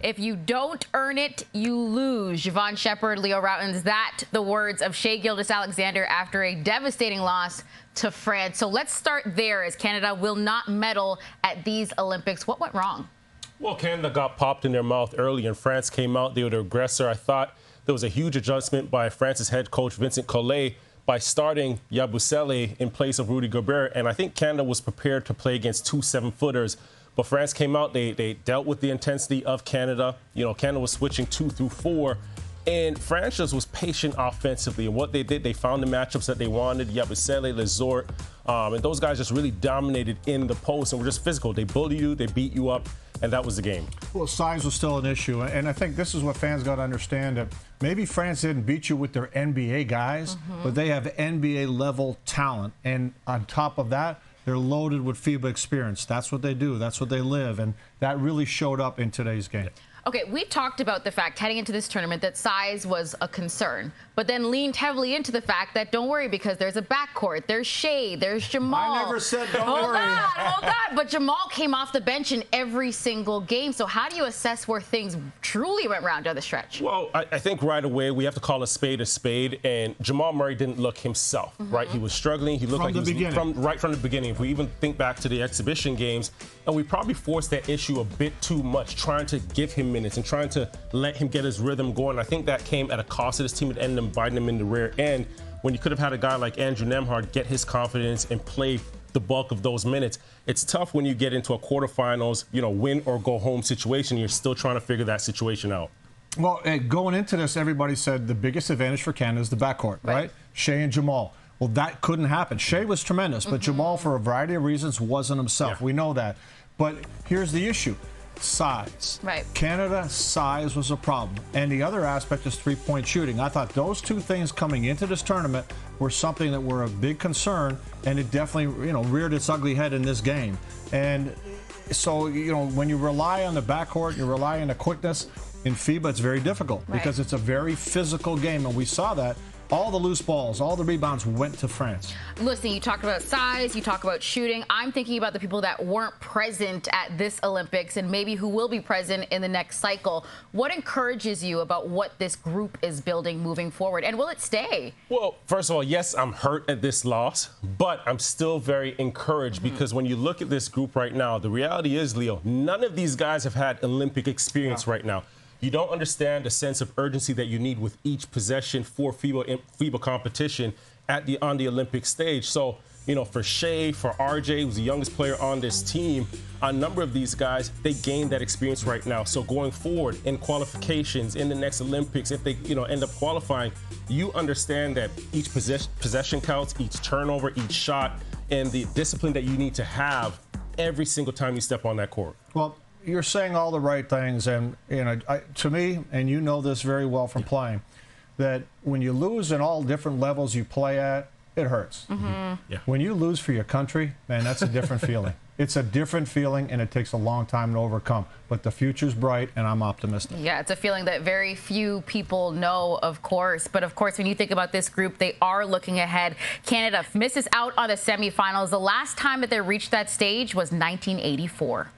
If you don't earn it, you lose. Jevohn Shepherd, Leo Rautins, the words of gilgeous-alexander after a devastating loss to France. So let's start there, as Canada will not medal at these Olympics. What went wrong? Well, Canada got popped in their mouth early, and France came out. They were the aggressor. I thought there was a huge adjustment by France's head coach, Vincent Collet, by starting Yabusele in place of Rudy Gobert. And I think Canada was prepared to play against two 7-footers. But France came out, they dealt with the intensity of Canada. You know, Canada was switching 2 through 4. And France just was patient offensively. And what they did, they found the matchups that they wanted, Yabusele, Lezort. And those guys just really dominated in the post and were just physical. They bullied you, they beat you up, and that was the game. Well, size was still an issue. And I think this is what fans got to understand, that maybe France didn't beat you with their NBA guys, but they have NBA-level talent. And on top of that, they're loaded with FIBA experience. That's what they do. That's what they live. And that really showed up in today's game. Okay, we talked about the fact heading into this tournament that size was a concern, but then leaned heavily into the fact that don't worry, because there's a backcourt. There's Shea, there's Jamal. I never said don't worry. Hold on. But Jamal came off the bench in every single game. So how do you assess where things truly went round down the stretch? Well, I think right away we have to call a spade, and Jamal Murray didn't look himself, right? He was struggling. He looked like he was right from the beginning. If we even think back to the exhibition games, and we probably forced that issue a bit too much, trying to give him minutes and trying to let him get his rhythm going. I think that came at a cost to this team. It ended up biting him in the rear end when you could have had a guy like Andrew Nembhard get his confidence and play the bulk of those minutes. It's tough when you get into a quarterfinals, you know, win or go home situation. You're still trying to figure that situation out. Well, going into this, everybody said the biggest advantage for Canada is the backcourt, right? Shea and Jamal. Well, that couldn't happen. Shea was tremendous, but Jamal, for a variety of reasons, wasn't himself. We know that. But here's the issue. Size. Right. Canada, size was a problem. And the other aspect is three-point shooting. I thought those two things coming into this tournament were something that were a big concern, and it definitely, you know, reared its ugly head in this game. And so, you know, when you rely on the backcourt, you rely on the quickness, in FIBA it's very difficult because it's a very physical game, and we saw that. All the loose balls, all the rebounds went to France. Listen, you talk about size, you talk about shooting. I'm thinking about the people that weren't present at this Olympics and maybe who will be present in the next cycle. What encourages you about what this group is building moving forward? And will it stay? Well, first of all, yes, I'm hurt at this loss, but I'm still very encouraged because when you look at this group right now, the reality is, Leo, none of these guys have had Olympic experience right now. You don't understand the sense of urgency that you need with each possession for FIBA competition on the Olympic stage. So, you know, for Shea, for RJ, who's the youngest player on this team, a number of these guys, they gained that experience right now. So going forward in qualifications, in the next Olympics, if they, you know, end up qualifying, you understand that each possession counts, each turnover, each shot, and the discipline that you need to have every single time you step on that court. Well, you're saying all the right things, and you know, to me, and you know this very well from playing, that when you lose in all different levels you play at, it hurts. When you lose for your country, man, that's a different feeling. It's a different feeling, and it takes a long time to overcome. But the future's bright, and I'm optimistic. Yeah, it's a feeling that very few people know, of course. But, of course, when you think about this group, they are looking ahead. Canada misses out on the semifinals. The last time that they reached that stage was 1984.